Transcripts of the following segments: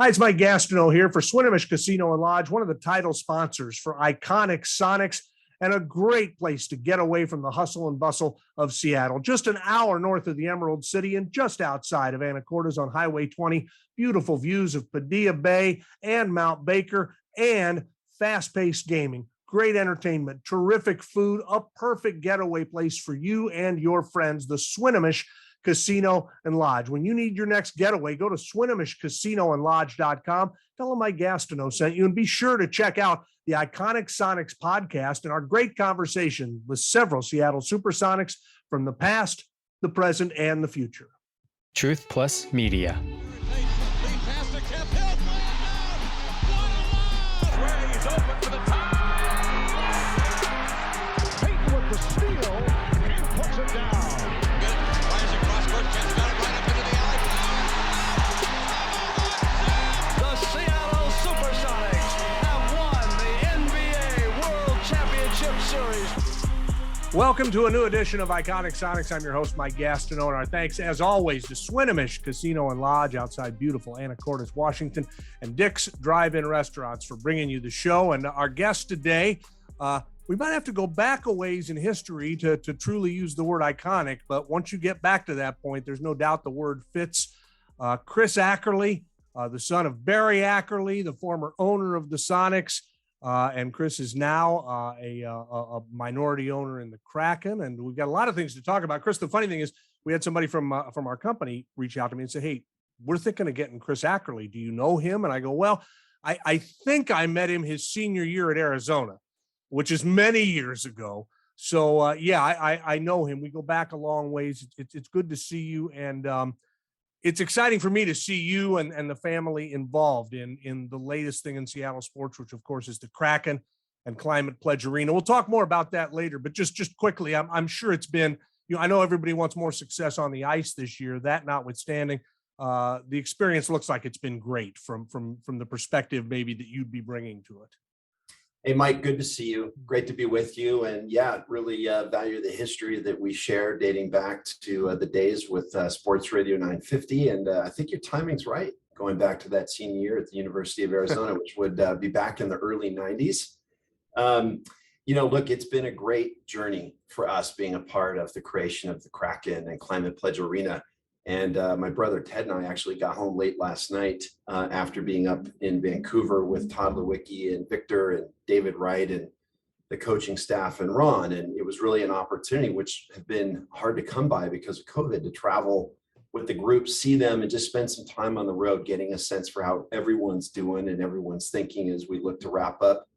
Hi, it's Mike Gastineau here for Swinomish Casino and Lodge, one of the title sponsors for iconic Sonics and a great place to get away from the hustle and bustle of Seattle. Just an hour north of the Emerald City and just outside of Anacortes on Highway 20. Beautiful views of Padilla Bay and Mount Baker and fast-paced gaming. Great entertainment, terrific food, a perfect getaway place for you and your friends, the Swinomish Casino and Lodge. When you need your next getaway, go to SwinomishCasinoandLodge.com. Tell them Mike Gastineau sent you, and be sure to check out the Iconic Sonics podcast and our great conversation with several Seattle Supersonics from the past, the present, and the future. Truth Plus Media. Welcome to a new edition of Iconic Sonics. I'm your host, Mike Gastineau, and our thanks, as always, to Swinomish Casino and Lodge outside beautiful Anacortes, Washington, and Dick's Drive-In Restaurants for bringing you the show. And our guest today, we might have to go back a ways in history to truly use the word iconic, but once you get back to that point, there's no doubt the word fits. Chris Ackerley, the son of Barry Ackerley, the former owner of the Sonics. And Chris is now a minority owner in the Kraken, and we've got a lot of things to talk about. Chris, the funny thing is, we had somebody from our company reach out to me and say, "Hey, we're thinking of getting Chris Ackerley. Do you know him?" And I go, "Well, I think I met him his senior year at Arizona, which is many years ago. So I know him. We go back a long ways. It's good to see you, and it's exciting for me to see you and the family involved in the latest thing in Seattle sports, which of course is the Kraken and Climate Pledge Arena. We'll talk more about that later, but just quickly, I'm sure it's been, I know everybody wants more success on the ice this year. That notwithstanding, the experience looks like it's been great from the perspective maybe that you'd be bringing to it. Hey, Mike, good to see you. Great to be with you. And yeah, really value the history that we share dating back to the days with Sports Radio 950. And I think your timing's right, going back to that senior year at the University of Arizona, which would be back in the early 90s. Look, it's been a great journey for us being a part of the creation of the Kraken and Climate Pledge Arena. And my brother Ted and I actually got home late last night after being up in Vancouver with Todd Lewicki and Victor and David Wright and the coaching staff and Ron. And it was really an opportunity, which had been hard to come by because of COVID, to travel with the group, see them, and just spend some time on the road, getting a sense for how everyone's doing and everyone's thinking as we look to wrap up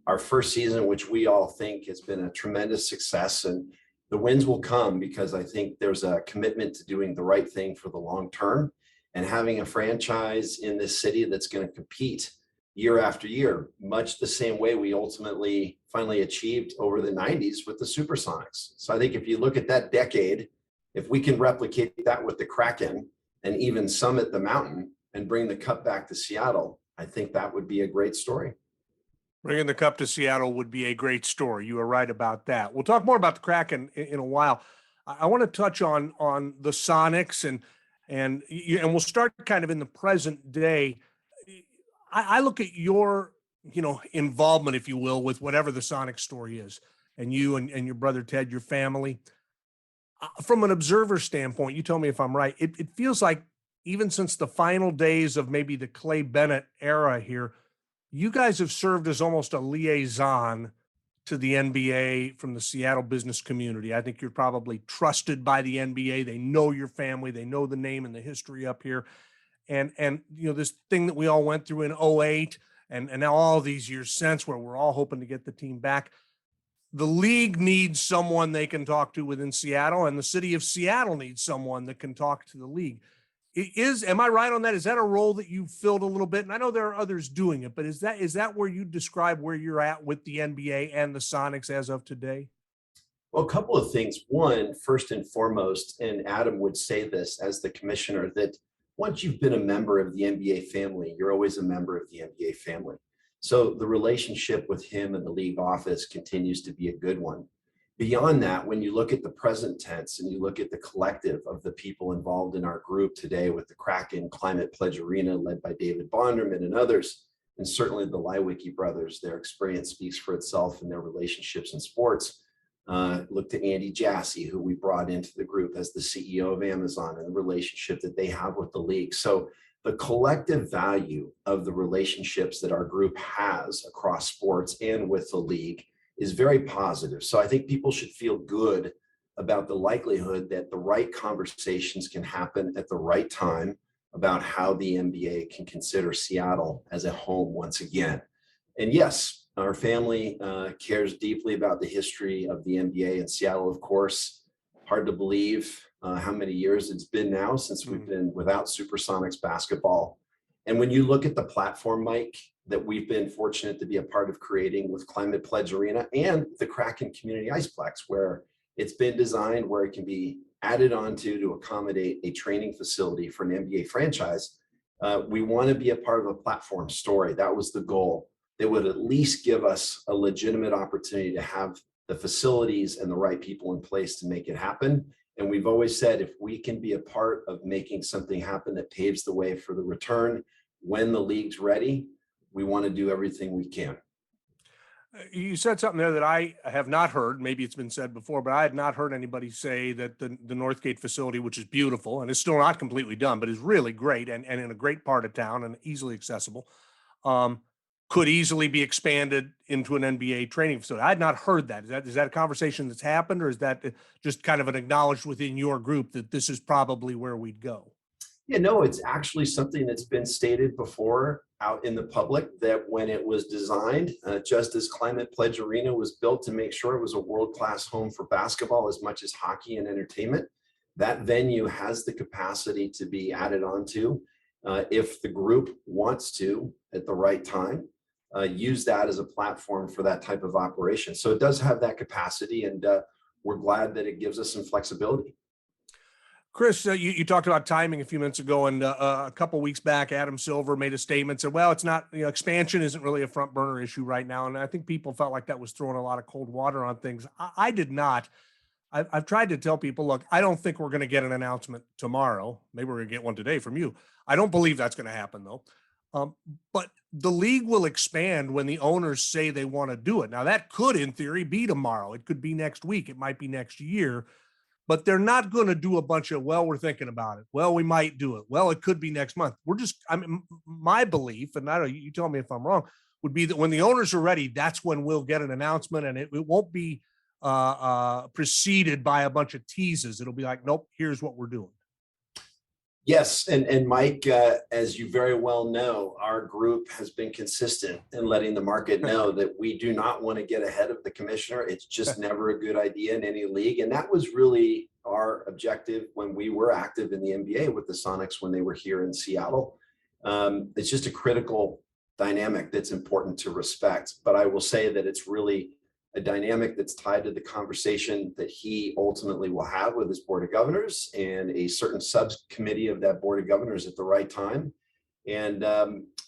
our first season, which we all think has been a tremendous success. And the wins will come because I think there's a commitment to doing the right thing for the long term and having a franchise in this city that's going to compete year after year, much the same way we ultimately finally achieved over the 90s with the Supersonics. So I think if you look at that decade, if we can replicate that with the Kraken and even summit the mountain and bring the cup back to Seattle, I think that would be a great story. Bringing the cup to Seattle would be a great story. You are right about that. We'll talk more about the Kraken in a while. I want to touch on the Sonics and we'll start kind of in the present day. I look at your involvement, if you will, with whatever the Sonic story is, and you and your brother Ted, your family. From an observer standpoint, you tell me if I'm right. It feels like even since the final days of maybe the Clay Bennett era here, you guys have served as almost a liaison to the NBA from the Seattle business community. I think you're probably trusted by the NBA. They know your family. They know the name and the history up here. And this thing that we all went through in 2008 and now all these years since, where we're all hoping to get the team back. The league needs someone they can talk to within Seattle, and the city of Seattle needs someone that can talk to the league. Am I right on that? Is that a role that you filled a little bit? And I know there are others doing it, but is that where you describe where you're at with the NBA and the Sonics as of today? Well, a couple of things. One, first and foremost, and Adam would say this as the commissioner, that once you've been a member of the NBA family, you're always a member of the NBA family. So the relationship with him and the league office continues to be a good one. Beyond that, when you look at the present tense and you look at the collective of the people involved in our group today with the Kraken Climate Pledge Arena led by David Bonderman and others, and certainly the Lywicki brothers, their experience speaks for itself in their relationships in sports. Look to Andy Jassy, who we brought into the group as the CEO of Amazon, and the relationship that they have with the league. So the collective value of the relationships that our group has across sports and with the league is very positive. So I think people should feel good about the likelihood that the right conversations can happen at the right time about how the NBA can consider Seattle as a home once again. And yes, our family cares deeply about the history of the NBA in Seattle, of course. Hard to believe how many years it's been now since we've been without Supersonics basketball. And when you look at the platform, Mike, that we've been fortunate to be a part of creating with Climate Pledge Arena and the Kraken Community Iceplex, where it's been designed where it can be added onto to accommodate a training facility for an NBA franchise. We want to be a part of a platform story. That was the goal. That would at least give us a legitimate opportunity to have the facilities and the right people in place to make it happen. And we've always said, if we can be a part of making something happen that paves the way for the return when the league's ready, we want to do everything we can. You said something there that I have not heard. Maybe it's been said before, but I had not heard anybody say that the Northgate facility, which is beautiful and is still not completely done, but is really great and in a great part of town and easily accessible, could easily be expanded into an NBA training facility. I had not heard that. Is that a conversation that's happened, or is that just kind of an acknowledged within your group that this is probably where we'd go? Yeah, no, it's actually something that's been stated before out in the public, that when it was designed, just as Climate Pledge Arena was built to make sure it was a world-class home for basketball as much as hockey and entertainment, that venue has the capacity to be added onto if the group wants to, at the right time, use that as a platform for that type of operation. So it does have that capacity, and we're glad that it gives us some flexibility. Chris, you talked about timing a few minutes ago, and a couple of weeks back, Adam Silver made a statement, said, well, it's not, expansion isn't really a front burner issue right now. And I think people felt like that was throwing a lot of cold water on things. I did not. I've tried to tell people, look, I don't think we're going to get an announcement tomorrow. Maybe we're going to get one today from you. I don't believe that's going to happen, though. But the league will expand when the owners say they want to do it. Now, that could, in theory, be tomorrow. It could be next week. It might be next year. But they're not going to do a bunch of, well, we're thinking about it. Well, we might do it. Well, it could be next month. My belief, and I don't, you tell me if I'm wrong, would be that when the owners are ready, that's when we'll get an announcement, and it won't be preceded by a bunch of teases. It'll be like, nope, here's what we're doing. Yes, and Mike, as you very well know, our group has been consistent in letting the market know that we do not want to get ahead of the commissioner. It's just never a good idea in any league. And that was really our objective when we were active in the NBA with the Sonics when they were here in Seattle. It's just a critical dynamic that's important to respect. But I will say that it's really a dynamic that's tied to the conversation that he ultimately will have with his board of governors and a certain subcommittee of that board of governors at the right time. And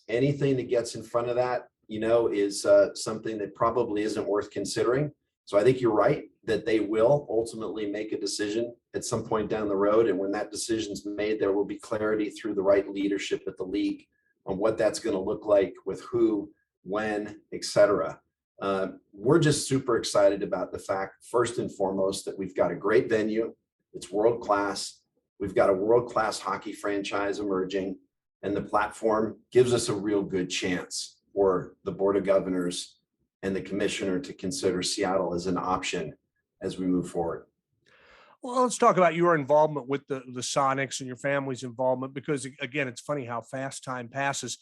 anything that gets in front of that, is something that probably isn't worth considering. So I think you're right that they will ultimately make a decision at some point down the road. And when that decision's made, there will be clarity through the right leadership at the league on what that's going to look like, with who, when, et cetera. We're just super excited about the fact, first and foremost, that we've got a great venue. It's world-class. We've got a world-class hockey franchise emerging, and the platform gives us a real good chance for the board of governors and the commissioner to consider Seattle as an option as we move forward. Well, let's talk about your involvement with the Sonics and your family's involvement, because again, it's funny how fast time passes.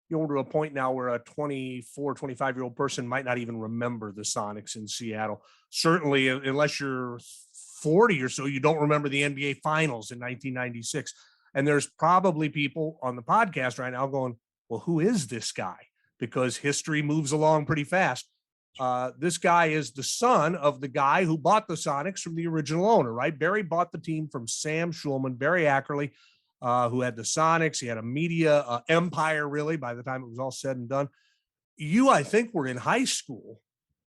You're to a point now where a 24, 25-year-old person might not even remember the Sonics in Seattle. Certainly, unless you're 40 or so, you don't remember the NBA Finals in 1996. And there's probably people on the podcast right now going, well, who is this guy? Because history moves along pretty fast. This guy is the son of the guy who bought the Sonics from the original owner, right? Barry bought the team from Sam Schulman, Barry Ackerley, who had the Sonics. He had a media empire, really, by the time it was all said and done. You, I think, were in high school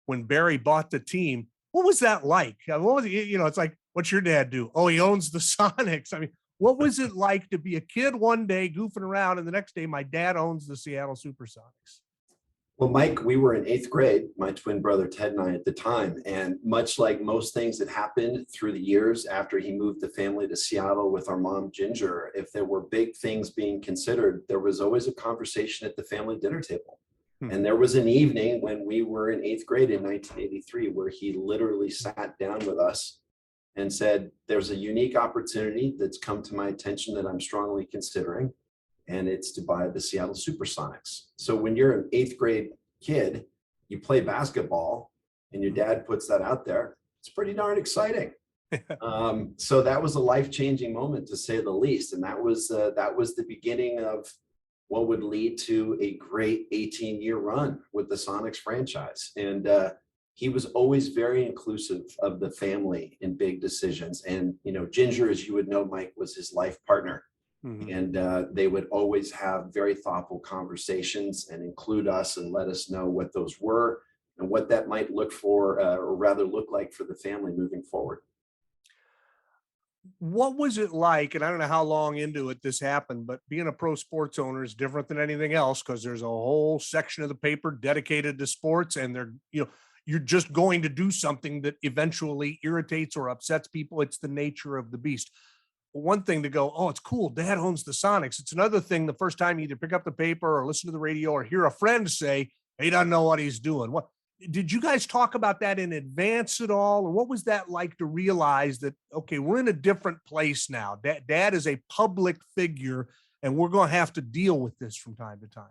when Barry bought the team. what was that like? What was it? It's like, what's your dad do? Oh, he owns the Sonics. I mean, what was it like to be a kid one day goofing around and the next day my dad owns the Seattle Supersonics? Well, Mike, we were in eighth grade, my twin brother Ted and I at the time. And much like most things that happened through the years after he moved the family to Seattle with our mom, Ginger, if there were big things being considered, there was always a conversation at the family dinner table. And there was an evening when we were in eighth grade in 1983 where he literally sat down with us and said, there's a unique opportunity that's come to my attention that I'm strongly considering, and it's to buy the Seattle Supersonics. So when you're an eighth grade kid, you play basketball and your dad puts that out there, it's pretty darn exciting. So that was a life-changing moment, to say the least. And that was the beginning of what would lead to a great 18-year run with the Sonics franchise. And he was always very inclusive of the family in big decisions. And, Ginger, as you would know, Mike, was his life partner. And they would always have very thoughtful conversations and include us and let us know what those were and what that might look like for the family moving forward. What was it like? And I don't know how long into it this happened, but being a pro sports owner is different than anything else, because there's a whole section of the paper dedicated to sports, and you're just going to do something that eventually irritates or upsets people. It's the nature of the beast. One thing to go, oh, it's cool, dad owns the Sonics. It's another thing the first time you either pick up the paper or listen to the radio or hear a friend say he doesn't know what he's doing. What did you guys talk about that in advance at all? Or what was that like to realize that, okay, we're in a different place now? Dad is a public figure and we're going to have to deal with this from time to time.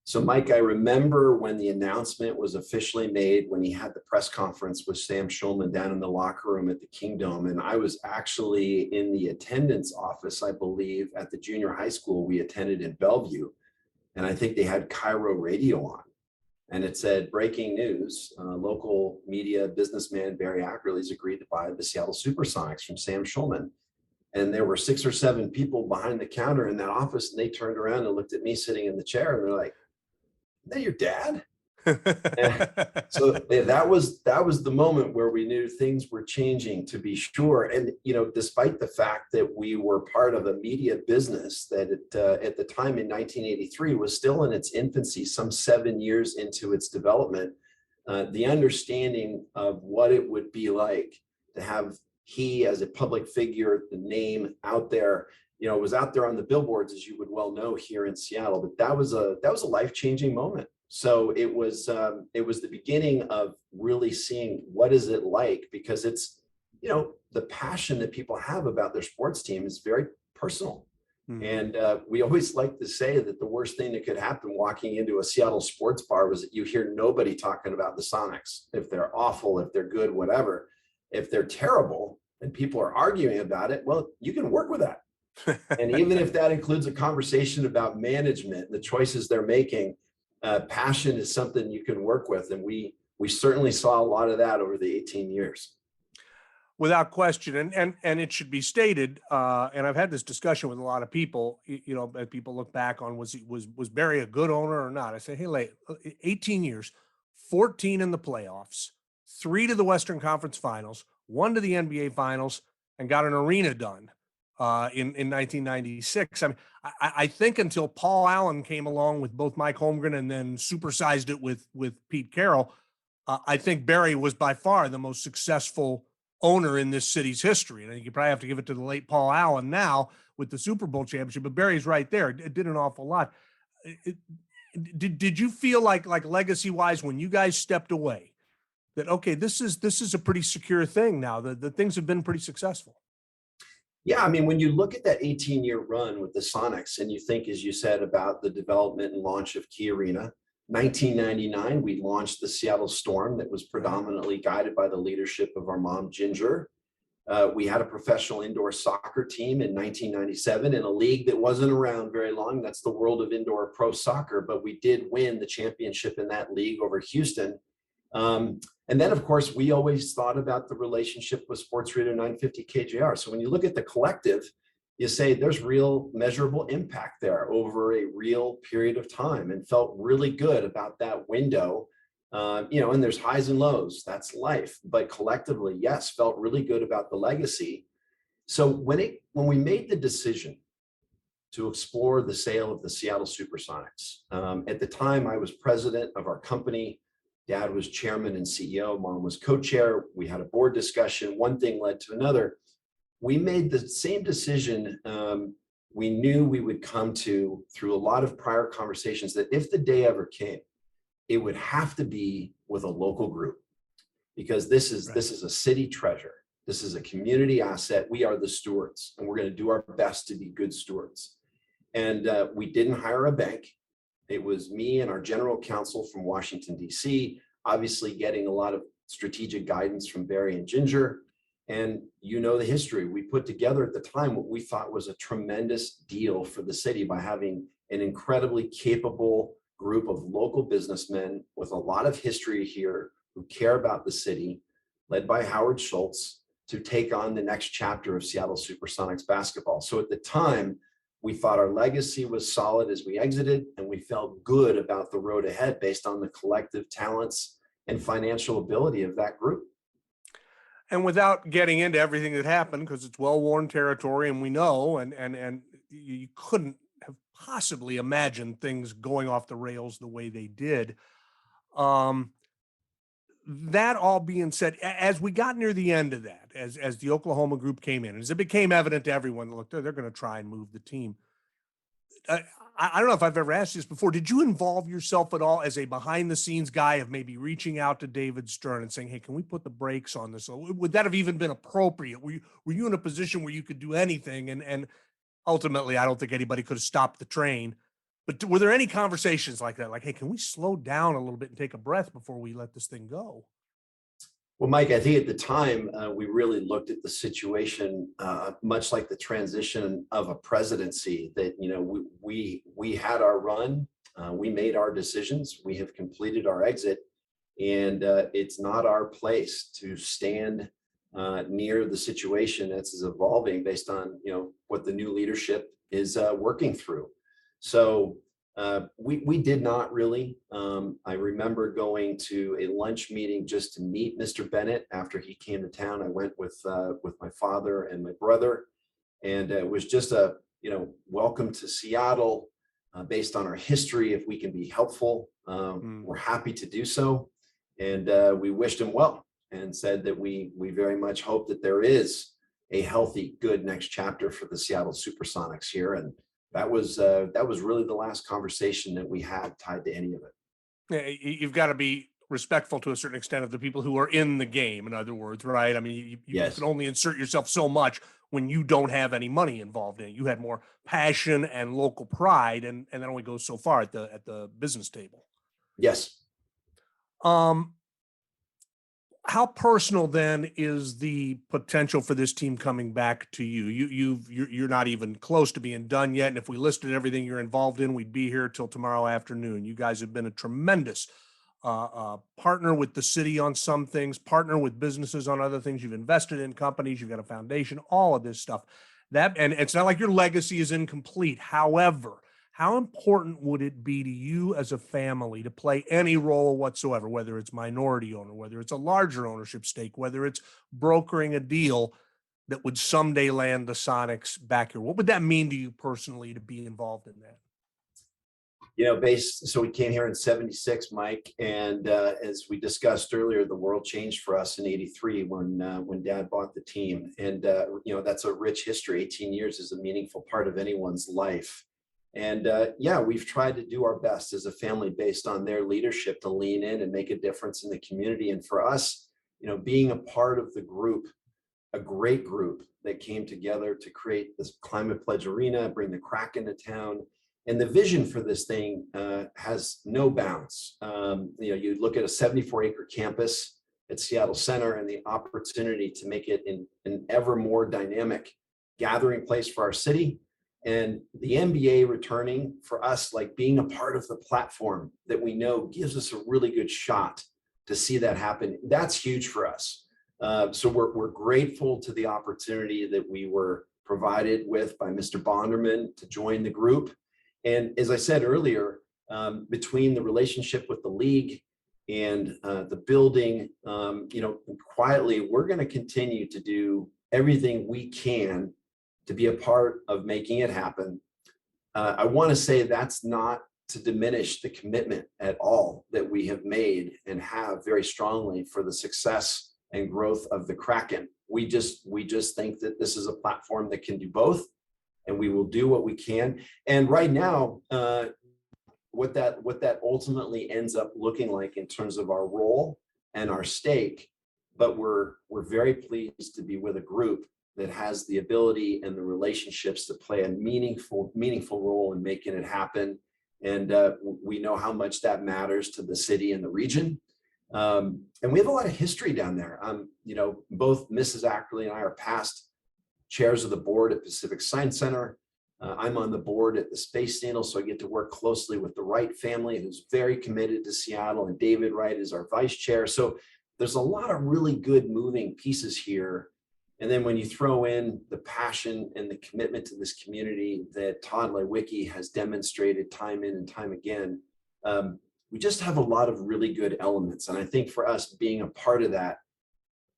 So, Mike, I remember when the announcement was officially made, when he had the press conference with Sam Schulman down in the locker room at the Kingdom. And I was actually in the attendance office, I believe, at the junior high school we attended in Bellevue. And I think they had Cairo radio on. And it said, breaking news, local media businessman Barry Ackerley's agreed to buy the Seattle Supersonics from Sam Schulman. And there were 6 or 7 people behind the counter in that office, and they turned around and looked at me sitting in the chair, and they're like, "Is that your dad?" So that was the moment where we knew things were changing, to be sure. And despite the fact that we were part of a media business that at the time in 1983 was still in its infancy, some 7 years into its development, the understanding of what it would be like to have he as a public figure, the name out there, was out there on the billboards, as you would well know, here in Seattle. But that was a life-changing moment. So it was the beginning of really seeing what is it like, because it's, the passion that people have about their sports team is very personal. And we always like to say that the worst thing that could happen walking into a Seattle sports bar was that you hear nobody talking about the Sonics. If they're awful, if they're good, whatever. If they're terrible and people are arguing about it, well, you can work with that. And even if that includes a conversation about management and the choices they're making, passion is something you can work with. And we certainly saw a lot of that over the 18 years. Without question. And it should be stated, and I've had this discussion with a lot of people, as people look back on, was Barry a good owner or not? I say, hey, 18 years, 14 in the playoffs, 3 to the Western Conference Finals, 1 to the NBA Finals, and got an arena done in 1996. I mean, I think until Paul Allen came along with both Mike Holmgren and then supersized it with Pete Carroll, I think Barry was by far the most successful owner in this city's history. And I think you probably have to give it to the late Paul Allen now with the Super Bowl championship, but Barry's right there. It did an awful lot. Did you feel like legacy wise, when you guys stepped away, that, okay, this is a pretty secure thing now, the things have been pretty successful? Yeah, I mean, when you look at that 18-year run with the Sonics and you think, as you said, about the development and launch of Key Arena, 1999, we launched the Seattle Storm that was predominantly guided by the leadership of our mom, Ginger. We had a professional indoor soccer team in 1997 in a league that wasn't around very long. That's the world of indoor pro soccer, but we did win the championship in that league over Houston. And then, of course, we always thought about the relationship with Sports Radio 950 KJR. So when you look at the collective, you say there's real measurable impact there over a real period of time, and felt really good about that window And there's highs and lows. That's life. But collectively, yes, felt really good about the legacy. So when we made the decision to explore the sale of the Seattle Supersonics, at the time I was president of our company. Dad was chairman and CEO. Mom was co-chair. We had a board discussion. One thing led to another. We made the same decision. We knew we would come to through a lot of prior conversations that if the day ever came, it would have to be with a local group, because this is a city treasure. This is a community asset. We are the stewards, and we're going to do our best to be good stewards. And we didn't hire a bank. It was me and our general counsel from Washington, D.C., obviously getting a lot of strategic guidance from Barry and Ginger. And the history. We put together at the time what we thought was a tremendous deal for the city by having an incredibly capable group of local businessmen with a lot of history here who care about the city, led by Howard Schultz, to take on the next chapter of Seattle Supersonics basketball. So at the time, we thought our legacy was solid as we exited, and we felt good about the road ahead based on the collective talents and financial ability of that group. And without getting into everything that happened, because it's well-worn territory, and we know, and you couldn't have possibly imagined things going off the rails the way they did. That all being said, as we got near the end of that, as the Oklahoma group came in, as it became evident to everyone, look, they're going to try and move the team. I don't know if I've ever asked you this before. Did you involve yourself at all as a behind the scenes guy of maybe reaching out to David Stern and saying, hey, can we put the brakes on this? Would that have even been appropriate? Were you in a position where you could do anything? And ultimately, I don't think anybody could have stopped the train. But were there any conversations like that? Like, hey, can we slow down a little bit and take a breath before we let this thing go? Well, Mike, I think at the time we really looked at the situation much like the transition of a presidency. That we had our run, we made our decisions, we have completed our exit, and it's not our place to stand near the situation that's evolving based on what the new leadership is working through. So we did not really. I remember going to a lunch meeting just to meet Mr. Bennett after he came to town. I went with my father and my brother, and it was just a welcome to Seattle based on our history. If we can be helpful, we're happy to do so. And we wished him well and said that we very much hope that there is a healthy, good next chapter for the Seattle Supersonics here. And that was really the last conversation that we had tied to any of it. Yeah, you've got to be respectful to a certain extent of the people who are in the game, in other words, right? I mean, you can only insert yourself so much when you don't have any money involved in it. You had more passion and local pride, and that only goes so far at the business table. Yes. How personal then is the potential for this team coming back to you? You're not even close to being done yet. And if we listed everything you're involved in, we'd be here till tomorrow afternoon. You guys have been a tremendous partner with the city on some things, partner with businesses on other things. You've invested in companies, you've got a foundation, all of this stuff. And it's not like your legacy is incomplete. However, how important would it be to you as a family to play any role whatsoever, whether it's minority owner, whether it's a larger ownership stake, whether it's brokering a deal that would someday land the Sonics back here? What would that mean to you personally to be involved in that? So we came here in 76, Mike, and as we discussed earlier, the world changed for us in 83 when Dad bought the team. And that's a rich history. 18 years is a meaningful part of anyone's life. And we've tried to do our best as a family based on their leadership to lean in and make a difference in the community. And for us, being a part of the group, a great group that came together to create this Climate Pledge Arena, bring the Kraken to town. And the vision for this thing has no bounds. You look at a 74-acre campus at Seattle Center and the opportunity to make it an ever more dynamic gathering place for our city. And the NBA returning for us, like being a part of the platform that we know gives us a really good shot to see that happen. That's huge for us. So we're grateful to the opportunity that we were provided with by Mr. Bonderman to join the group. And as I said earlier, between the relationship with the league and the building, quietly, we're going to continue to do everything we can to be a part of making it happen. I want to say that's not to diminish the commitment at all that we have made and have very strongly for the success and growth of the Kraken. We just think that this is a platform that can do both, and we will do what we can. And right now, what that ultimately ends up looking like in terms of our role and our stake, but we're very pleased to be with a group that has the ability and the relationships to play a meaningful role in making it happen. And we know how much that matters to the city and the region. And we have a lot of history down there. Both Mrs. Ackerley and I are past chairs of the board at Pacific Science Center. I'm on the board at the Space Needle, so I get to work closely with the Wright family, who's very committed to Seattle, and David Wright is our vice chair. So there's a lot of really good moving pieces here. And then when you throw in the passion and the commitment to this community that Todd Lewicki has demonstrated time in and time again, we just have a lot of really good elements. And I think for us, being a part of that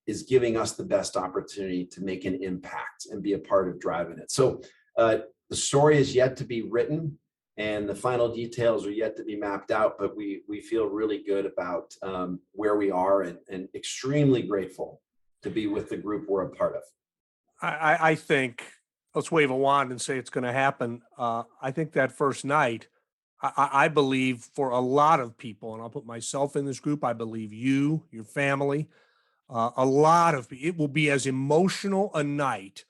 is giving us the best opportunity to make an impact and be a part of driving it. So the story is yet to be written and the final details are yet to be mapped out, but we feel really good about where we are and extremely grateful to be with the group we're a part of. I think, let's wave a wand and say it's going to happen. I think that first night, I believe for a lot of people, and I'll put myself in this group, I believe you, your family, a lot of it will be as emotional a night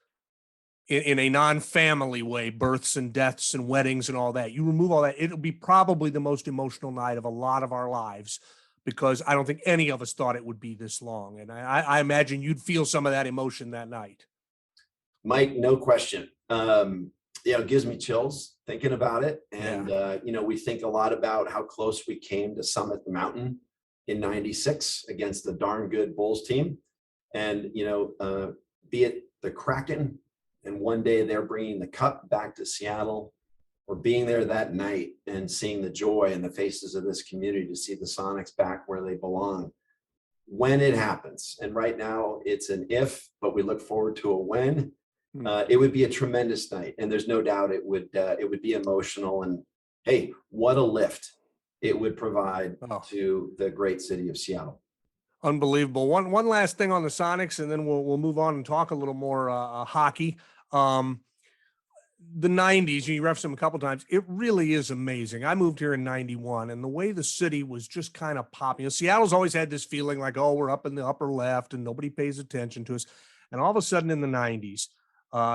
in a non-family way, births and deaths and weddings and all that. You remove all that, it'll be probably the most emotional night of a lot of our lives, because I don't think any of us thought it would be this long. And I imagine you'd feel some of that emotion that night. Mike, no question. It gives me chills thinking about it. And, we think a lot about how close we came to Summit the Mountain in '96 against the darn good Bulls team. And, be it the Kraken, and one day they're bringing the cup back to Seattle, or being there that night and seeing the joy in the faces of this community to see the Sonics back where they belong. When it happens, and right now it's an if, but we look forward to a when. It would be a tremendous night, and there's no doubt it would be emotional. And hey, what a lift it would provide to the great city of Seattle. Unbelievable. One last thing on the Sonics, and then we'll move on and talk a little more hockey. The 90s, you referenced them a couple of times. It really is amazing. I moved here in 91, and the way the city was just kind of popping. Seattle's always had this feeling like, oh, we're up in the upper left and nobody pays attention to us. And all of a sudden in the 90s,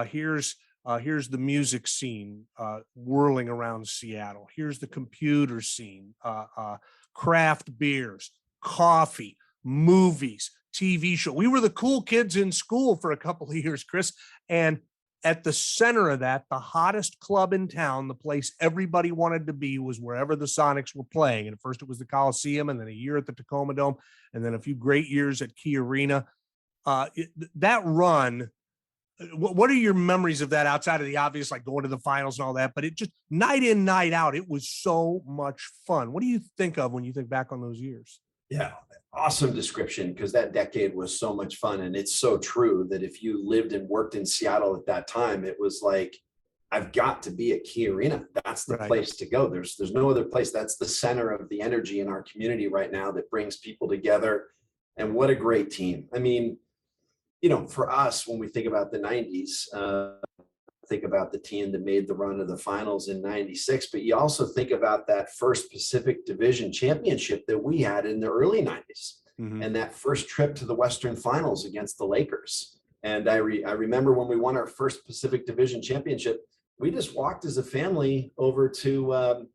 here's the music scene whirling around Seattle. Here's the computer scene, craft beers, coffee, movies, TV show. We were the cool kids in school for a couple of years, Chris. And at the center of that, the hottest club in town, the place everybody wanted to be, was wherever the Sonics were playing. And at first it was the Coliseum, and then a year at the Tacoma Dome, and then a few great years at Key Arena. That run, what are your memories of that outside of the obvious, like going to the finals and all that? But it just, night in, night out, it was so much fun. What do you think of when you think back on those years? Yeah, awesome description, because that decade was so much fun. And it's so true that if you lived and worked in Seattle at that time, it was like, I've got to be at Key Arena. That's the place to go. There's no other place. That's the center of the energy in our community right now that brings people together. And what a great team. I mean, for us, when we think about the 90s, think about the team that made the run to the finals in '96, but you also think about that first Pacific Division championship that we had in the early '90s, and that first trip to the Western Finals against the Lakers. And I remember when we won our first Pacific Division championship, we just walked as a family over to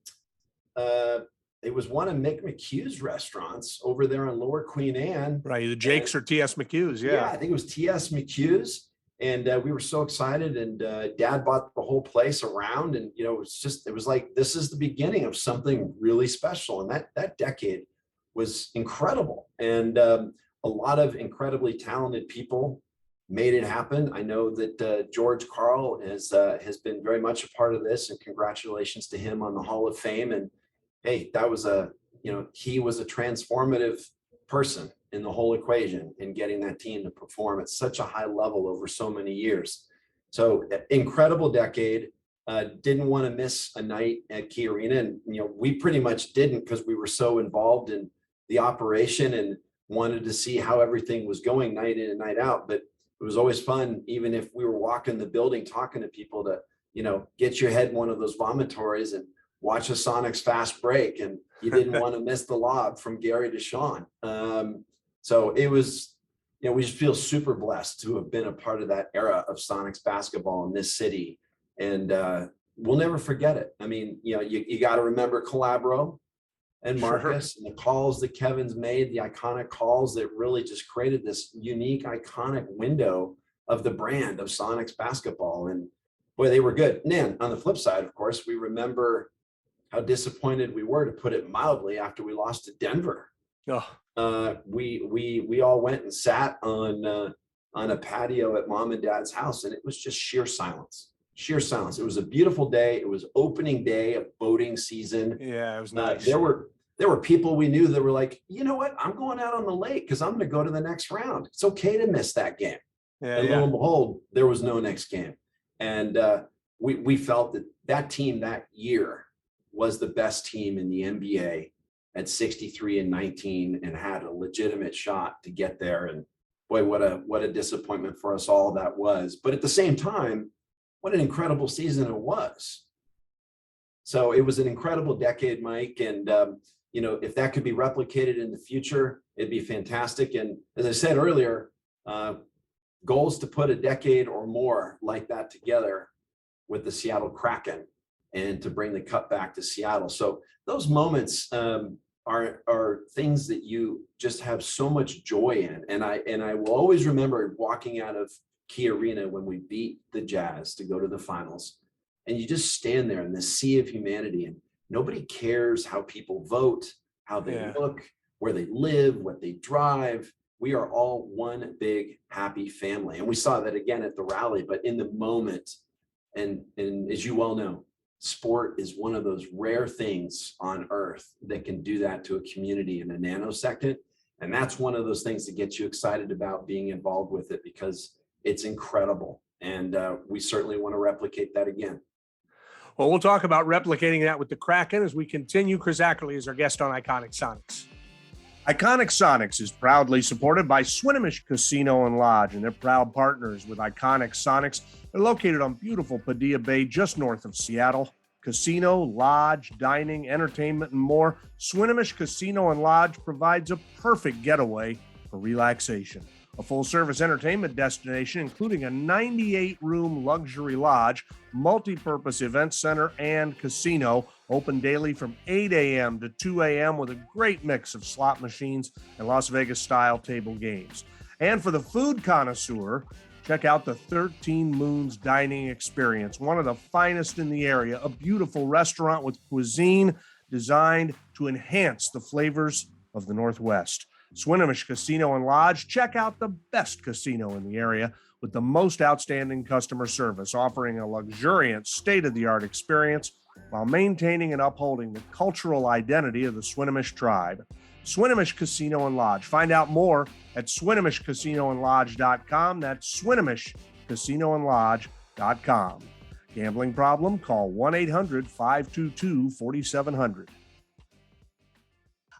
it was one of Mick McHugh's restaurants over there on Lower Queen Anne. Right, the Jake's or T.S. McHugh's, yeah, I think it was T.S. McHugh's. And we were so excited, and Dad bought the whole place around, and it was like, this is the beginning of something really special. And that decade was incredible, and a lot of incredibly talented people made it happen. I know that George Karl has been very much a part of this, and congratulations to him on the Hall of Fame. And hey, that was a he was a transformative person in the whole equation in getting that team to perform at such a high level over so many years. So incredible decade. Didn't want to miss a night at Key Arena. And, we pretty much didn't, because we were so involved in the operation and wanted to see how everything was going night in and night out. But it was always fun, even if we were walking the building, talking to people, to, get your head in one of those vomitories and watch a Sonics fast break. And you didn't want to miss the lob from Gary to Sean. So it was, we just feel super blessed to have been a part of that era of Sonics basketball in this city. And we'll never forget it. I mean, you got to remember Calabro and Marcus and the calls that Kevin's made, the iconic calls that really just created this unique, iconic window of the brand of Sonics basketball. And boy, they were good. And then on the flip side, of course, we remember how disappointed we were, to put it mildly, after we lost to Denver. We all went and sat on a patio at mom and dad's house, and it was just sheer silence. Sheer silence. It was a beautiful day. It was opening day of boating season. Yeah, it was nice. There were people we knew that were like, you know what? I'm going out on the lake because I'm going to go to the next round. It's okay to miss that game. And lo and behold, there was no next game. And we felt that team that year was the best team in the NBA at 63-19 and had a legitimate shot to get there. And boy, what a disappointment for us all that was. But at the same time, what an incredible season it was. So it was an incredible decade, Mike. And, if that could be replicated in the future, it'd be fantastic. And as I said earlier, goals to put a decade or more like that together with the Seattle Kraken and to bring the cup back to Seattle. So those moments are things that you just have so much joy in. And I will always remember walking out of Key Arena when we beat the Jazz to go to the finals, and you just stand there in this sea of humanity, and nobody cares how people vote, how they look, where they live, what they drive. We are all one big happy family. And we saw that again at the rally, but in the moment, and as you well know, sport is one of those rare things on earth that can do that to a community in a nanosecond. And that's one of those things that gets you excited about being involved with it, because it's incredible. And we certainly want to replicate that again. Well, we'll talk about replicating that with the Kraken as we continue. Chris Ackerley is our guest on Iconic Sonics. Iconic Sonics is proudly supported by Swinomish Casino and Lodge, and they're proud partners with Iconic Sonics. They're located on beautiful Padilla Bay, just north of Seattle. Casino, lodge, dining, entertainment, and more. Swinomish Casino and Lodge provides a perfect getaway for relaxation. A full-service entertainment destination, including a 98-room luxury lodge, multi-purpose event center, and casino, open daily from 8 a.m. to 2 a.m. with a great mix of slot machines and Las Vegas-style table games. And for the food connoisseur, check out the 13 Moons Dining Experience, one of the finest in the area, a beautiful restaurant with cuisine designed to enhance the flavors of the Northwest. Swinomish Casino and Lodge, check out the best casino in the area with the most outstanding customer service, offering a luxuriant, state-of-the-art experience while maintaining and upholding the cultural identity of the Swinomish tribe. Swinomish Casino and Lodge. Find out more at SwinomishCasinoandLodge.com. That's SwinomishCasinoandLodge.com. Gambling problem? Call 1-800-522-4700.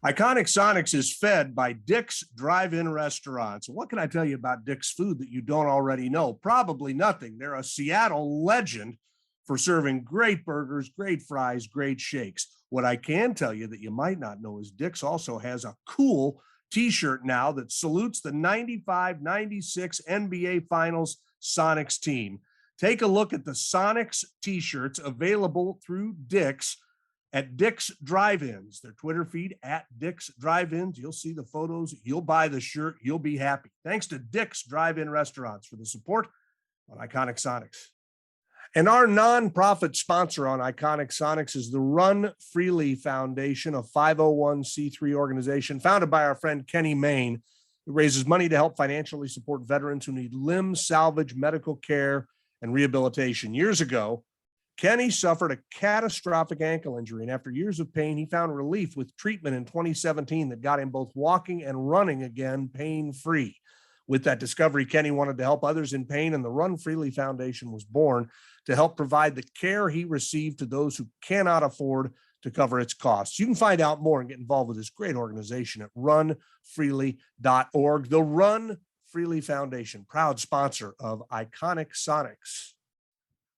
Iconic Sonics is fed by Dick's Drive-In restaurants. What can I tell you about Dick's food that you don't already know? Probably nothing. They're a Seattle legend for serving great burgers, great fries, great shakes. What I can tell you that you might not know is Dick's also has a cool t-shirt now that salutes the 95-96 NBA Finals Sonics team. Take a look at the Sonics t-shirts available through Dick's at Dick's Drive-Ins, their Twitter feed at Dick's Drive-Ins. You'll see the photos. You'll buy the shirt. You'll be happy. Thanks to Dick's Drive-In Restaurants for the support on Iconic Sonics. And our nonprofit sponsor on Iconic Sonics is the Run Freely Foundation, a 501c3 organization founded by our friend Kenny Main, who raises money to help financially support veterans who need limb salvage, medical care, and rehabilitation. Years ago, Kenny suffered a catastrophic ankle injury, and after years of pain, he found relief with treatment in 2017 that got him both walking and running again pain-free. With that discovery, Kenny wanted to help others in pain, and the Run Freely Foundation was born to help provide the care he received to those who cannot afford to cover its costs. You can find out more and get involved with this great organization at runfreely.org. The Run Freely Foundation, proud sponsor of Iconic Sonics.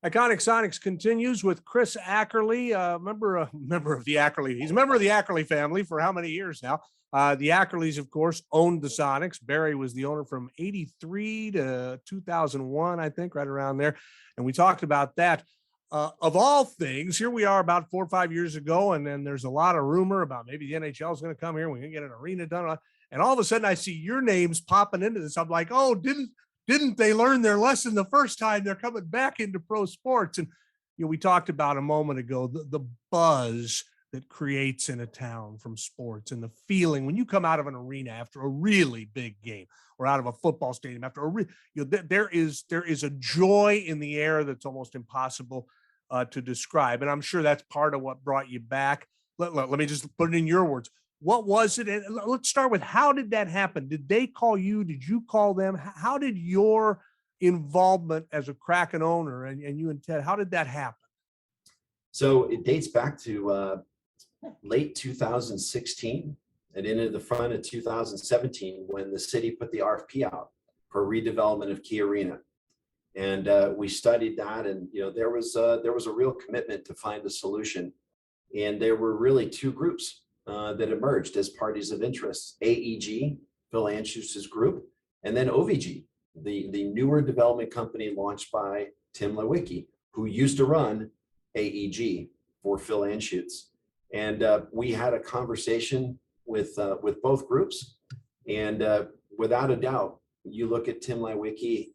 Iconic Sonics continues with Chris Ackerley, member of the Ackerley. He's a member of the Ackerley family for how many years now? The Ackerleys, of course, owned the Sonics. Barry was the owner from 83 to 2001, I think, right around there. And we talked about that. Of all things, here we are about 4 or 5 years ago, and then there's a lot of rumor about maybe the NHL is going to come here. We're going to get an arena done. And all of a sudden, I see your names popping into this. I'm like, oh, didn't they learn their lesson the first time they're coming back into pro sports? And we talked about a moment ago the buzz that creates in a town from sports, and the feeling when you come out of an arena after a really big game, or out of a football stadium after there is a joy in the air that's almost impossible to describe. And I'm sure that's part of what brought you back. Let me just put it in your words. What was it? And let's start with, how did that happen? Did they call you? Did you call them? How did your involvement as a Kraken owner and you and Ted, how did that happen? So it dates back to late 2016 and into the front of 2017 when the city put the RFP out for redevelopment of Key Arena. And we studied that, and there was a real commitment to find a solution. And there were really two groups that emerged as parties of interest: AEG, Phil Anschutz' group, and then OVG, the newer development company launched by Tim Lewicki, who used to run AEG for Phil Anschutz. And we had a conversation with both groups, and without a doubt, you look at Tim Lewicki,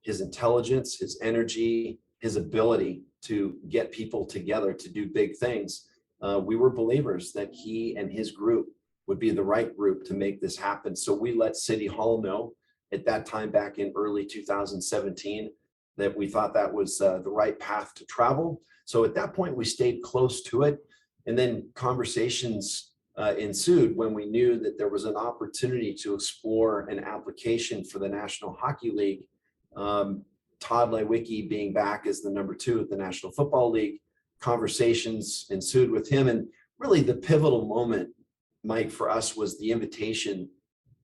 his intelligence, his energy, his ability to get people together to do big things. We were believers that he and his group would be the right group to make this happen. So we let City Hall know at that time, back in early 2017, that we thought that was the right path to travel. So at that point, we stayed close to it. And then conversations ensued when we knew that there was an opportunity to explore an application for the National Hockey League. Todd Lewicki being back as the number 2 at the National Football League. Conversations ensued with him. And really the pivotal moment, Mike, for us was the invitation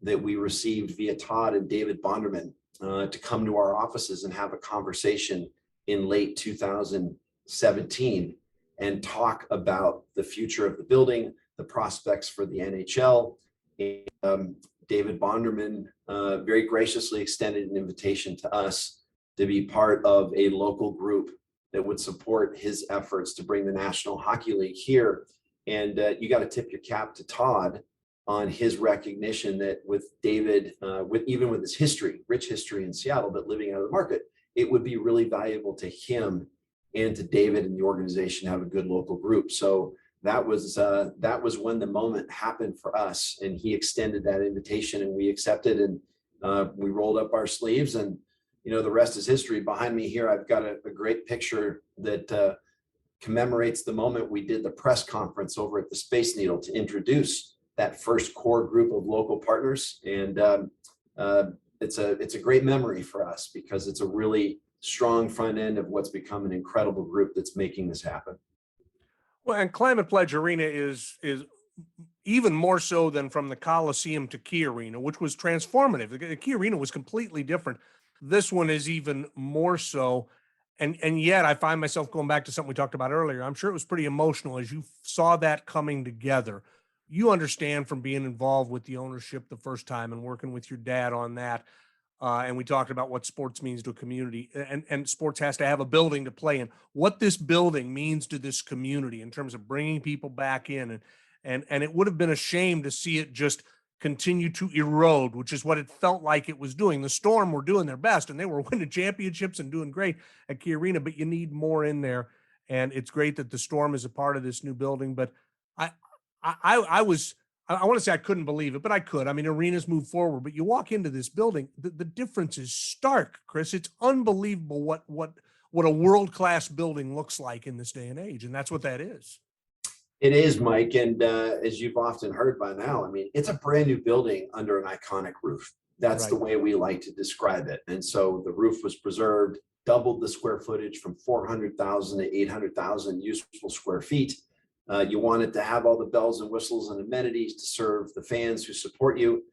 that we received via Todd and David Bonderman to come to our offices and have a conversation in late 2017 and talk about the future of the building, the prospects for the NHL. And, David Bonderman very graciously extended an invitation to us to be part of a local group that would support his efforts to bring the National Hockey League here. And you got to tip your cap to Todd on his recognition that with David, even with his history, rich history in Seattle, but living out of the market, it would be really valuable to him and to David and the organization to have a good local group. So that was when the moment happened for us, and he extended that invitation and we accepted, and we rolled up our sleeves, and the rest is history. Behind me here, I've got a great picture that commemorates the moment we did the press conference over at the Space Needle to introduce that first core group of local partners. And it's a great memory for us because it's a really strong front end of what's become an incredible group that's making this happen. Well, and Climate Pledge Arena is even more so than from the Coliseum to Key Arena, which was transformative. The Key Arena was completely different. This one is even more so. And yet I find myself going back to something we talked about earlier. I'm sure it was pretty emotional as you saw that coming together. You understand from being involved with the ownership the first time and working with your dad on that. And we talked about what sports means to a community, and sports has to have a building to play in. What this building means to this community in terms of bringing people back in, and it would have been a shame to see it just continue to erode, which is what it felt like it was doing. The Storm were doing their best, and they were winning championships and doing great at Key Arena, but you need more in there. And it's great that the Storm is a part of this new building. But I want to say I couldn't believe it, but I could. I mean, arenas move forward, but you walk into this building, the difference is stark, Chris. It's unbelievable what a world-class building looks like in this day and age. And that's what that is. It is, Mike. And as you've often heard by now, I mean, it's a brand new building under an iconic roof. That's Right. the way we like to describe it. And so the roof was preserved, doubled the square footage from 400,000 to 800,000 useful square feet. You wanted to have all the bells and whistles and amenities to serve the fans who support you.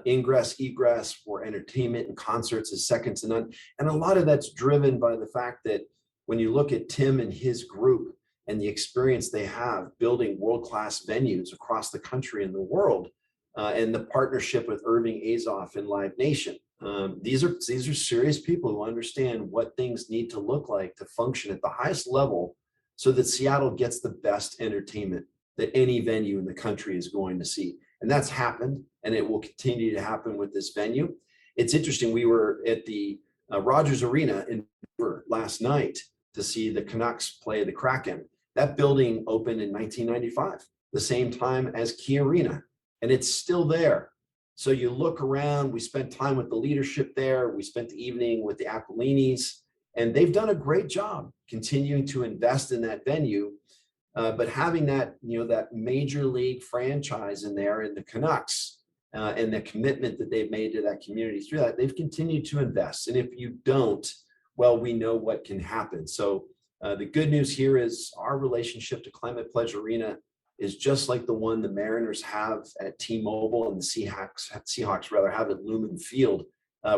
Ingress, egress for entertainment and concerts is second to none. And a lot of that's driven by the fact that when you look at Tim and his group and the experience they have building world-class venues across the country and the world, and the partnership with Irving Azoff and Live Nation. These are serious people who understand what things need to look like to function at the highest level so that Seattle gets the best entertainment that any venue in the country is going to see. And that's happened, and it will continue to happen with this venue. It's interesting, we were at the Rogers Arena in Vancouver last night to see the Canucks play the Kraken. That building opened in 1995, the same time as Key Arena, and it's still there. So you look around, we spent time with the leadership there. We spent the evening with the Aquilinis, and they've done a great job continuing to invest in that venue. But having that, that major league franchise in there in the Canucks and the commitment that they've made to that community through that, they've continued to invest. And if you don't, well, we know what can happen. So the good news here is our relationship to Climate Pledge Arena is just like the one the Mariners have at T-Mobile and the Seahawks rather have at Lumen Field.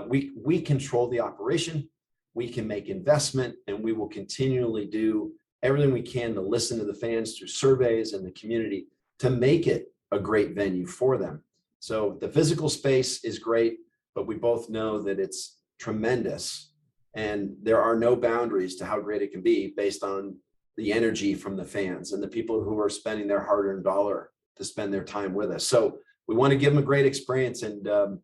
We control the operation, we can make investment, and we will continually do everything we can to listen to the fans through surveys and the community to make it a great venue for them. So the physical space is great, but we both know that it's tremendous and there are no boundaries to how great it can be based on the energy from the fans and the people who are spending their hard-earned dollar to spend their time with us. So we want to give them a great experience, and Todd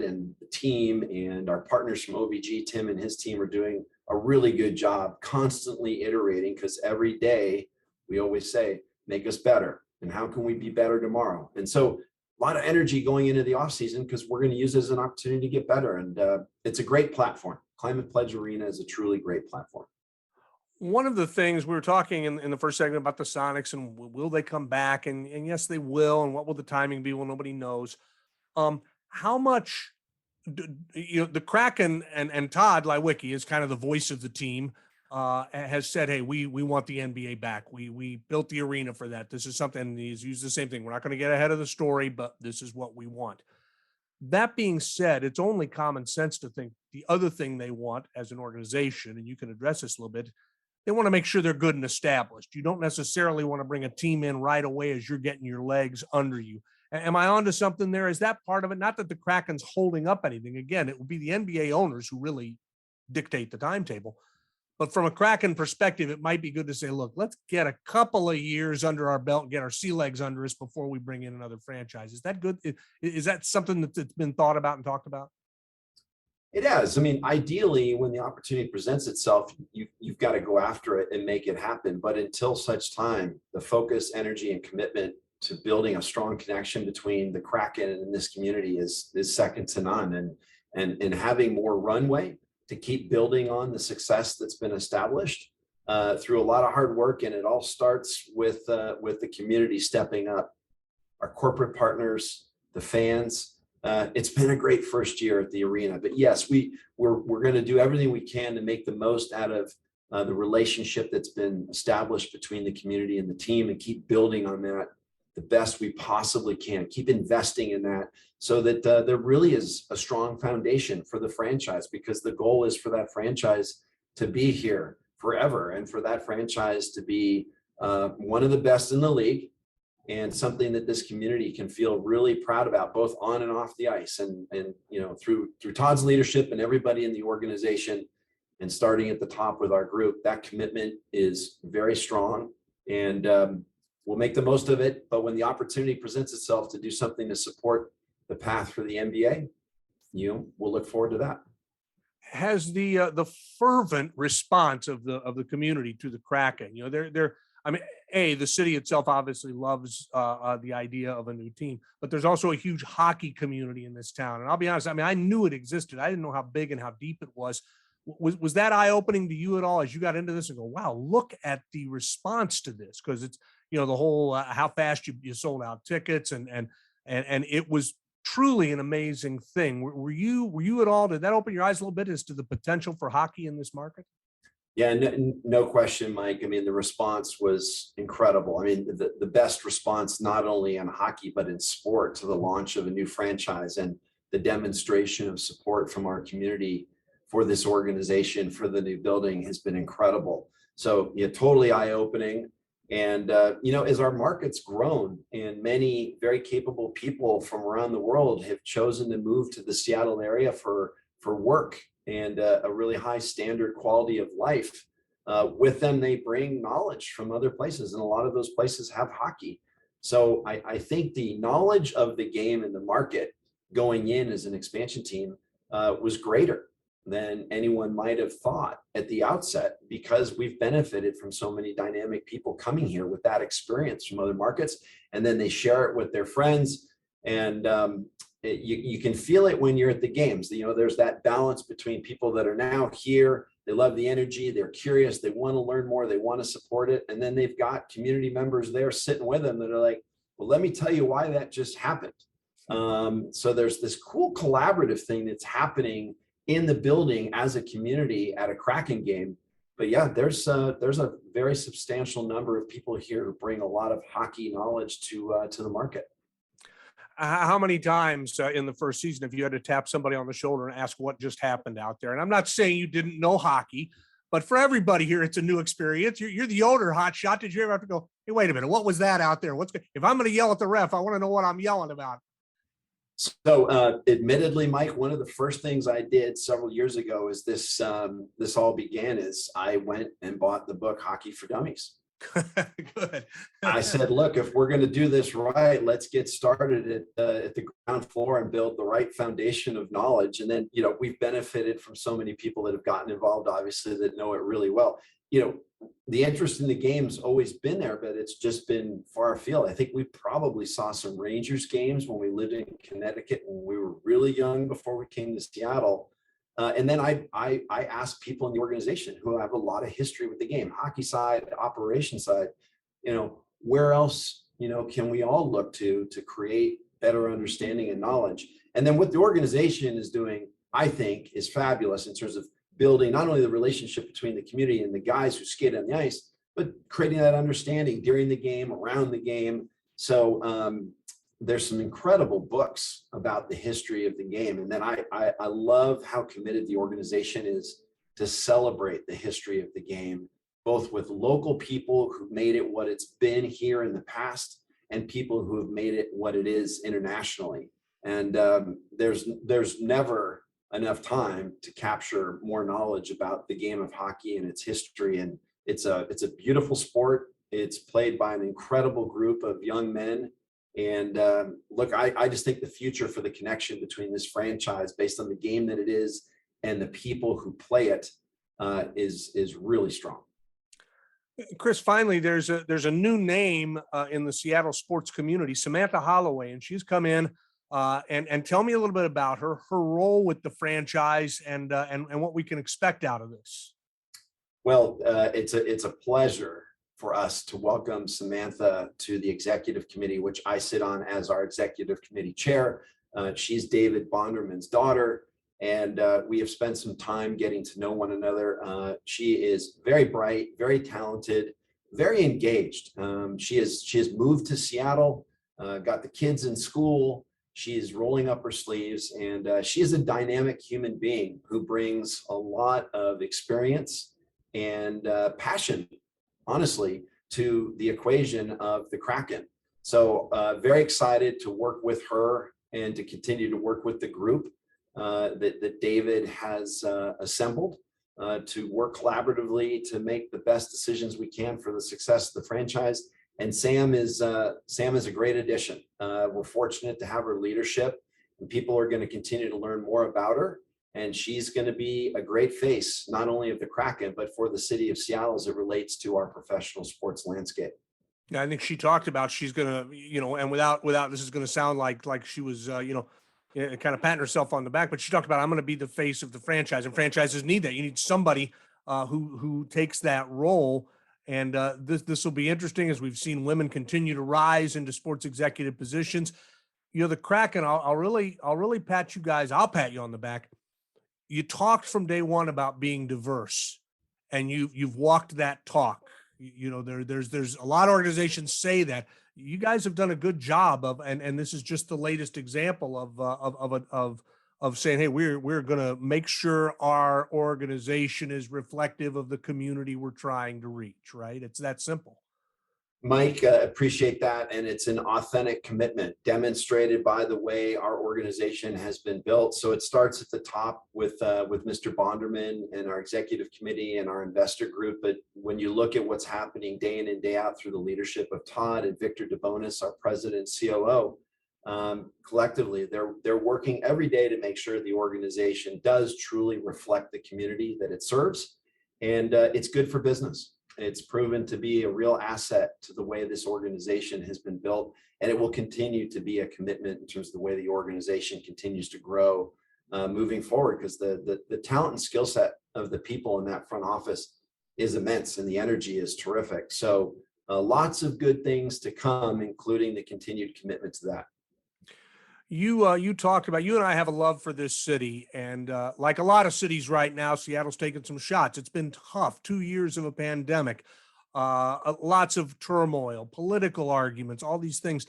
and the team and our partners from OVG, Tim and his team, are doing a really good job constantly iterating, because every day we always say, make us better. And how can we be better tomorrow? And so a lot of energy going into the off season because we're going to use it as an opportunity to get better. And it's a great platform. Climate Pledge Arena is a truly great platform. One of the things we were talking in the first segment about the Sonics and will they come back? And yes, they will. And what will the timing be? Well, nobody knows. How much, the Kraken and Todd Lewicki is kind of the voice of the team, has said, hey, we want the NBA back. We built the arena for that. This is something, he's used the same thing. We're not going to get ahead of the story, but this is what we want. That being said, it's only common sense to think the other thing they want as an organization, and you can address this a little bit, they want to make sure they're good and established. You don't necessarily want to bring a team in right away as you're getting your legs under you. Am I onto something there? Is that part of it? Not that the Kraken's holding up anything. Again, it will be the NBA owners who really dictate the timetable. But from a Kraken perspective, it might be good to say, look, let's get a couple of years under our belt and get our sea legs under us before we bring in another franchise. Is that good? Is that something that's been thought about and talked about? It has. I mean, ideally, when the opportunity presents itself, you've got to go after it and make it happen. But until such time, the focus, energy, and commitment to building a strong connection between the Kraken and this community is second to none. And having more runway to keep building on the success that's been established through a lot of hard work. And it all starts with the community stepping up, our corporate partners, the fans. It's been a great first year at the arena, but yes, we're going to do everything we can to make the most out of the relationship that's been established between the community and the team, and keep building on that the best we possibly can. Keep investing in that so that there really is a strong foundation for the franchise, because the goal is for that franchise to be here forever and for that franchise to be one of the best in the league, and something that this community can feel really proud about, both on and off the ice. And through Todd's leadership and everybody in the organization, and starting at the top with our group, that commitment is very strong, and we'll make the most of it. But when the opportunity presents itself to do something to support the path for the NBA, we'll look forward to that. Has the fervent response of the community to the Kraken, the city itself obviously loves the idea of a new team, but there's also a huge hockey community in this town. And I'll be honest, I knew it existed. I didn't know how big and how deep it was. Was that eye-opening to you at all as you got into this and go, wow, look at the response to this? Because it's, the whole how fast you sold out tickets and it was truly an amazing thing. Were you at all, did that open your eyes a little bit as to the potential for hockey in this market? Yeah, no question, Mike. I mean, the response was incredible. I mean, the best response, not only in hockey, but in sport, to the launch of a new franchise and the demonstration of support from our community for this organization, for the new building, has been incredible. So yeah, totally eye-opening. And, as our market's grown and many very capable people from around the world have chosen to move to the Seattle area for work and a really high standard quality of life. With them, they bring knowledge from other places, and a lot of those places have hockey. So I think the knowledge of the game and the market going in as an expansion team was greater than anyone might have thought at the outset, because we've benefited from so many dynamic people coming here with that experience from other markets, and then they share it with their friends. And you can feel it when you're at the games. There's that balance between people that are now here, they love the energy, they're curious, they want to learn more, they want to support it, and then they've got community members there sitting with them that are like, well, let me tell you why that just happened. So there's this cool collaborative thing that's happening in the building as a community at a Kraken game. But yeah, there's a very substantial number of people here who bring a lot of hockey knowledge to the market. How many times in the first season have you had to tap somebody on the shoulder and ask what just happened out there? And I'm not saying you didn't know hockey, but for everybody here, it's a new experience. You're the older hotshot. Did you ever have to go, hey, wait a minute, what was that out there? If I'm going to yell at the ref, I want to know what I'm yelling about. So admittedly, Mike, one of the first things I did several years ago is this all began is I went and bought the book Hockey for Dummies. Good. I said, look, if we're going to do this right, let's get started at the ground floor and build the right foundation of knowledge. And then, we've benefited from so many people that have gotten involved, obviously, that know it really well. The interest in the game's always been there, but it's just been far afield. I think we probably saw some Rangers games when we lived in Connecticut when we were really young before we came to Seattle. And then I asked people in the organization who have a lot of history with the game, hockey side, operation side, where else, can we all look to create better understanding and knowledge? And then what the organization is doing, I think, is fabulous in terms of building not only the relationship between the community and the guys who skate on the ice, but creating that understanding during the game, around the game. So there's some incredible books about the history of the game. And then I love how committed the organization is to celebrate the history of the game, both with local people who made it what it's been here in the past and people who have made it what it is internationally. And there's never enough time to capture more knowledge about the game of hockey and its history. And it's a beautiful sport. It's played by an incredible group of young men. And look, I just think the future for the connection between this franchise, based on the game that it is and the people who play it, is really strong. Chris, finally, there's a new name in the Seattle sports community, Samantha Holloway, and she's come in and tell me a little bit about her role with the franchise and what we can expect out of this. Well, it's a pleasure for us to welcome Samantha to the executive committee, which I sit on as our executive committee chair. She's David Bonderman's daughter, and we have spent some time getting to know one another. She is very bright, very talented, very engaged. She has moved to Seattle, got the kids in school. She is rolling up her sleeves, and she is a dynamic human being who brings a lot of experience and passion, honestly, to the equation of the Kraken. So very excited to work with her and to continue to work with the group that David has assembled to work collaboratively to make the best decisions we can for the success of the franchise. And Sam is a great addition. We're fortunate to have her leadership, and people are going to continue to learn more about her. And she's going to be a great face, not only of the Kraken, but for the city of Seattle as it relates to our professional sports landscape. Yeah, I think she talked about she's going to, and without this is going to sound like she was, kind of patting herself on the back, but she talked about, I'm going to be the face of the franchise, and franchises need that. You need somebody who takes that role. And this will be interesting as we've seen women continue to rise into sports executive positions. The Kraken, I'll really pat you guys. I'll pat you on the back. You talked from day one about being diverse, and you've walked that talk. There's a lot of organizations say that. You guys have done a good job of, and this is just the latest example of saying, hey, we're going to make sure our organization is reflective of the community we're trying to reach. Right? It's that simple. Mike, appreciate that. And it's an authentic commitment demonstrated by the way our organization has been built. So it starts at the top with Mr. Bonderman and our executive committee and our investor group. But when you look at what's happening day in and day out through the leadership of Todd and Victor DeBonis, our president, COO, collectively, they're working every day to make sure the organization does truly reflect the community that it serves. And it's good for business. It's proven to be a real asset to the way this organization has been built, and it will continue to be a commitment in terms of the way the organization continues to grow moving forward, because the talent and skill set of the people in that front office is immense and the energy is terrific. So lots of good things to come, including the continued commitment to that. You talked about, you and I have a love for this city, and like a lot of cities right now, Seattle's taken some shots. It's been tough, 2 years of a pandemic, lots of turmoil, political arguments, all these things.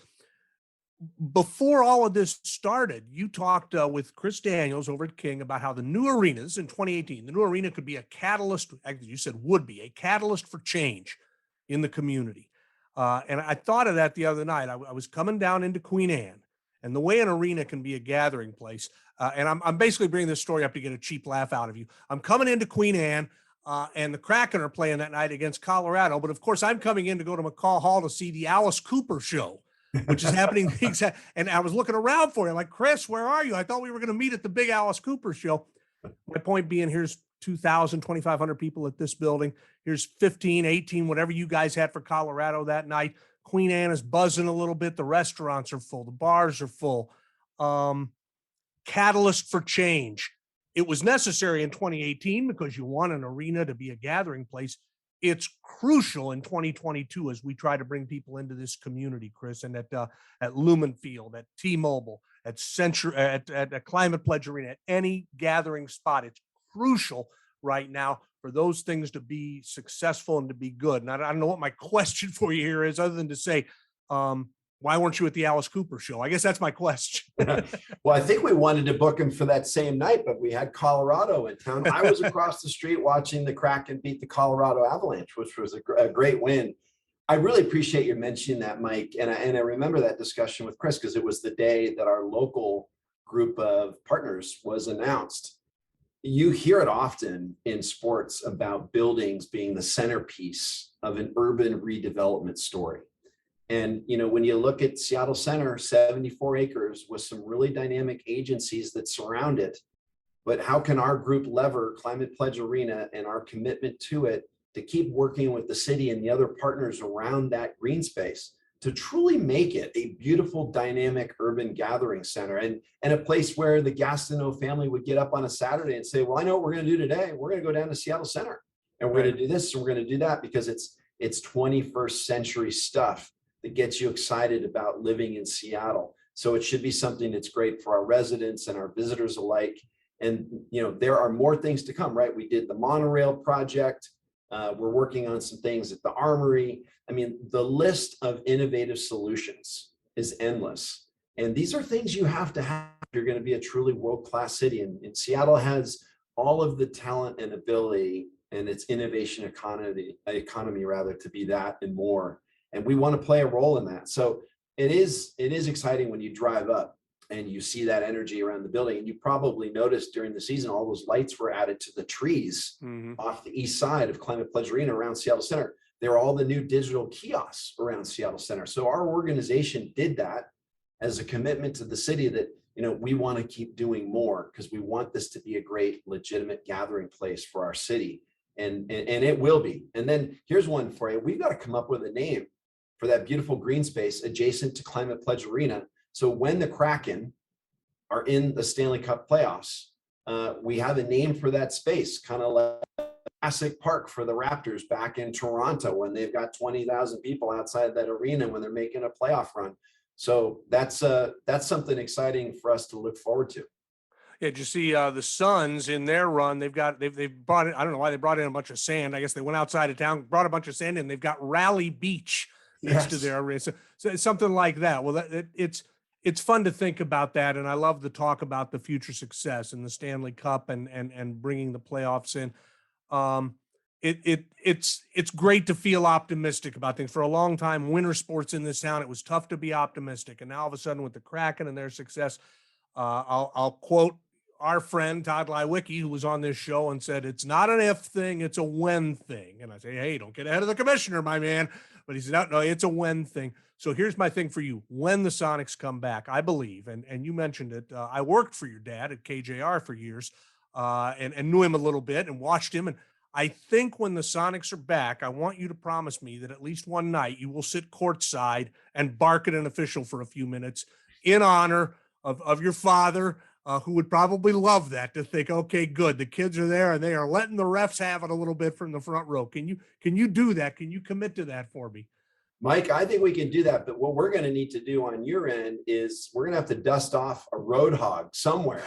Before all of this started, you talked with Chris Daniels over at King about how the new arenas in 2018, the new arena could be a catalyst, actually you said would be a catalyst for change in the community. And I thought of that the other night. I was coming down into Queen Anne, and the way an arena can be a gathering place. And I'm basically bringing this story up to get a cheap laugh out of you. I'm coming into Queen Anne, and the Kraken are playing that night against Colorado. But of course, I'm coming in to go to McCall Hall to see the Alice Cooper show, which is happening. And I was looking around for you. I'm like, Chris, where are you? I thought we were going to meet at the big Alice Cooper show. My point being, here's 2,000, 2,500 people at this building. Here's 15, 18, whatever you guys had for Colorado that night. Queen Anne is buzzing a little bit. The restaurants are full. The bars are full. Catalyst for change. It was necessary in 2018 because you want an arena to be a gathering place. It's crucial in 2022 as we try to bring people into this community, Chris, and at Lumen Field, at T-Mobile, at Climate Pledge Arena, at any gathering spot. It's crucial right now for those things to be successful and to be good. And I don't know what my question for you here is, other than to say, why weren't you at the Alice Cooper show? I guess that's my question. Well, I think we wanted to book him for that same night, but we had Colorado in town. I was across the street watching the Kraken beat the Colorado Avalanche, which was a great win. I really appreciate you mentioning that, Mike. And I remember that discussion with Chris because it was the day that our local group of partners was announced. You hear it often in sports about buildings being the centerpiece of an urban redevelopment story. And, when you look at Seattle Center, 74 acres with some really dynamic agencies that surround it. But how can our group lever Climate Pledge Arena and our commitment to it to keep working with the city and the other partners around that green space to truly make it a beautiful, dynamic urban gathering center and a place where the Gastineau family would get up on a Saturday and say, well, I know what we're going to do today. We're going to go down to Seattle Center and we're going to do this and we're going to do that, because it's 21st century stuff that gets you excited about living in Seattle. So it should be something that's great for our residents and our visitors alike. And, there are more things to come, right? We did the monorail project. We're working on some things at the Armory. I mean, the list of innovative solutions is endless. And these are things you have to have if you're going to be a truly world-class city. And Seattle has all of the talent and ability and its innovation economy to be that and more. And we want to play a role in that. So it is exciting when you drive up and you see that energy around the building. And you probably noticed during the season, all those lights were added to the trees off the east side of Climate Pledge Arena around Seattle Center. There are all the new digital kiosks around Seattle Center. So our organization did that as a commitment to the city that, we want to keep doing more because we want this to be a great, legitimate gathering place for our city. And it will be. And then here's one for you. We've got to come up with a name for that beautiful green space adjacent to Climate Pledge Arena. So when the Kraken are in the Stanley Cup playoffs. We have a name for that space, kind of like Classic Park for the Raptors back in Toronto when they've got 20,000 people outside that arena when they're making a playoff run. So that's something exciting for us to look forward to. Yeah, did you see the Suns in their run? They've brought in, I don't know why they brought in a bunch of sand. I guess they went outside of town, brought a bunch of sand in. They've got Raleigh Beach next to their arena. So it's something like that. Well, it's fun to think about that, and I love the talk about the future success and the Stanley Cup and bringing the playoffs in. It's great to feel optimistic about things. For a long time, winter sports in this town, it was tough to be optimistic, and now all of a sudden with the Kraken and their success, I'll quote our friend Todd Lywicki, who was on this show and said, it's not an if thing, it's a when thing. And I say, hey, don't get ahead of the commissioner, my man. But he said, no, it's a when thing. So here's my thing for you. When the Sonics come back, I believe, and you mentioned it, I worked for your dad at KJR for years and knew him a little bit and watched him. And I think when the Sonics are back, I want you to promise me that at least one night you will sit courtside and bark at an official for a few minutes in honor of your father, who would probably love that, to think, okay, good, the kids are there and they are letting the refs have it a little bit from the front row. Can you do that? Can you commit to that for me? Mike, I think we can do that, but what we're going to need to do on your end is we're going to have to dust off a road hog somewhere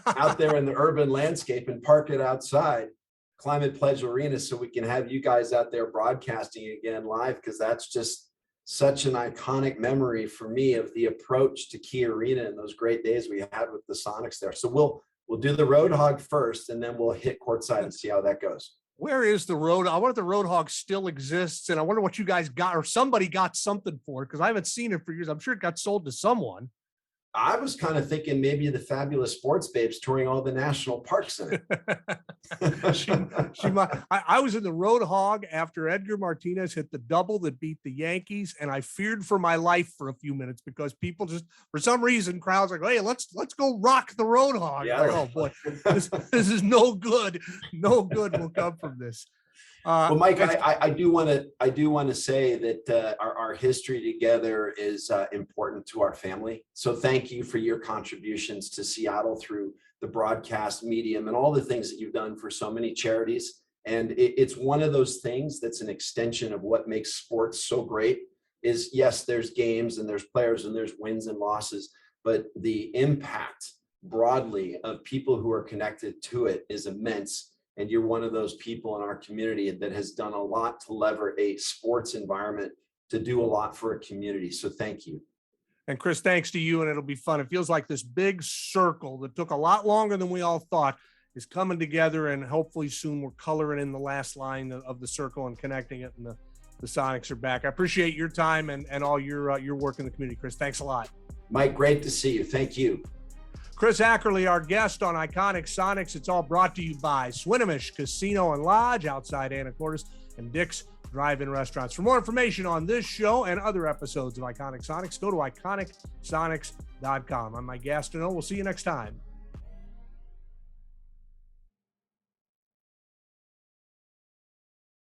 out there in the urban landscape and park it outside Climate Pledge Arena so we can have you guys out there broadcasting again live, because that's just such an iconic memory for me of the approach to Key Arena and those great days we had with the Sonics there. So we'll do the road hog first, and then we'll hit courtside and see how that goes. Where is the road? I wonder if the road hog still exists, and I wonder what you guys got, or somebody got something for it, because I haven't seen it for years. I'm sure it got sold to someone. I was kind of thinking maybe the Fabulous Sports Babes touring all the national parks in it. she might. I was in the road hog after Edgar Martinez hit the double that beat the Yankees, and I feared for my life for a few minutes because people just, for some reason, crowds like, hey, let's go rock the road hog. Yeah. Like, oh boy, this is no good. No good will come from this. Well, Mike, I do want to say that our history together is important to our family. So thank you for your contributions to Seattle through the broadcast medium and all the things that you've done for so many charities. And it's one of those things that's an extension of what makes sports so great. Is yes, there's games and there's players and there's wins and losses, but the impact broadly of people who are connected to it is immense. And you're one of those people in our community that has done a lot to lever a sports environment to do a lot for a community. So thank you. And Chris, thanks to you. And it'll be fun. It feels like this big circle that took a lot longer than we all thought is coming together. And hopefully soon we're coloring in the last line of the circle and connecting it. And the Sonics are back. I appreciate your time and all your work in the community, Chris. Thanks a lot. Mike, great to see you. Thank you. Chris Ackerley, our guest on Iconic Sonics. It's all brought to you by Swinomish Casino and Lodge outside Anacortes and Dick's Drive-In Restaurants. For more information on this show and other episodes of Iconic Sonics, go to iconicsonics.com. I'm Mike Gastineau. We'll see you next time.